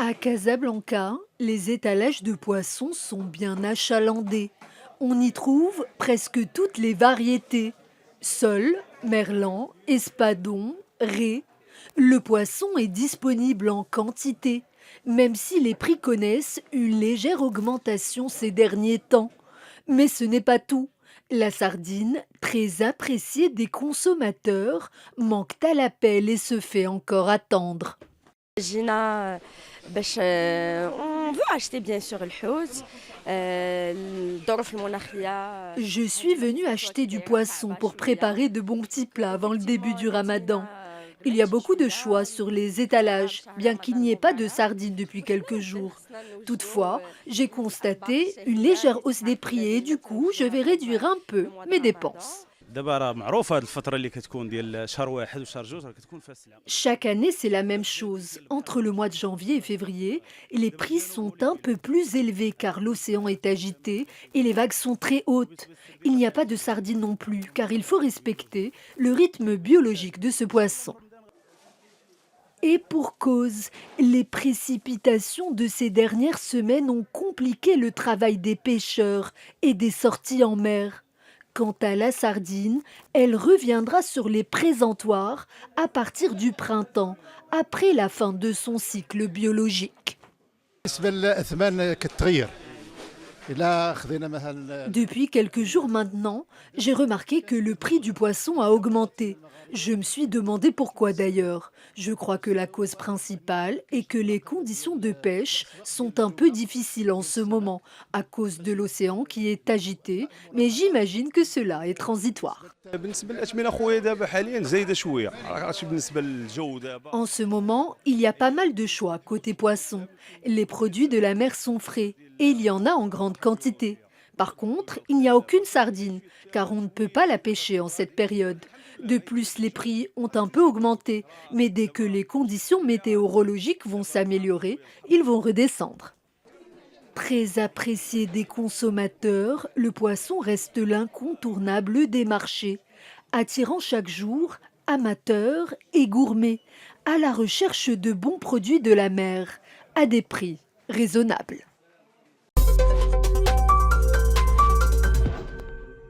À Casablanca, les étalages de poissons sont bien achalandés. On y trouve presque toutes les variétés. Sole, merlan, espadon, ray. Le poisson est disponible en quantité, même si les prix connaissent une légère augmentation ces derniers temps. Mais ce n'est pas tout. La sardine, très appréciée des consommateurs, manque à l'appel et se fait encore attendre. جينا باش on veut acheter bien sûr الحوت الظروف المناخية Je suis venue acheter du poisson pour préparer de bons petits plats avant le début du ramadan. Il y a beaucoup de choix sur les étalages, bien qu'il n'y ait pas de sardines depuis quelques jours. Toutefois, j'ai constaté une légère hausse des prix et du coup, je vais réduire un peu mes dépenses. دابا راه معروفه هذه الفتره اللي كتكون ديال شهر واحد وشهر جوج راه كتكون فيها السلعه. Chaque année, c'est la même chose. Entre le mois de janvier et février, les prix sont un peu plus élevés car l'océan est agité et les vagues sont très hautes. Il n'y a pas de sardines non plus car il faut respecter le rythme biologique de ce poisson. Et pour cause, les précipitations de ces dernières semaines ont compliqué le travail des pêcheurs et des sorties en mer. Quant à la sardine, elle reviendra sur les présentoirs à partir du printemps, après la fin de son cycle biologique. بالنسبة للأثمان كتغير إلا خذينا مثلا. Depuis quelques jours maintenant, j'ai remarqué que le prix du poisson a augmenté. Je me suis demandé pourquoi d'ailleurs. Je crois que la cause principale est que les conditions de pêche sont un peu difficiles en ce moment à cause de l'océan qui est agité, mais j'imagine que cela est transitoire. بالنسبه للاثمنه خويا دابا حاليا زايده شويه عرفتي بالنسبه للجو دابا. En ce moment, il y a pas mal de choix côté poisson. Les produits de la mer sont frais et il y en a en grande quantité. Par contre, il n'y a aucune sardine, car on ne peut pas la pêcher en cette période. De plus, les prix ont un peu augmenté, mais dès que les conditions météorologiques vont s'améliorer, ils vont redescendre. Très apprécié des consommateurs, le poisson reste l'incontournable des marchés, attirant chaque jour amateurs et gourmets à la recherche de bons produits de la mer à des prix raisonnables.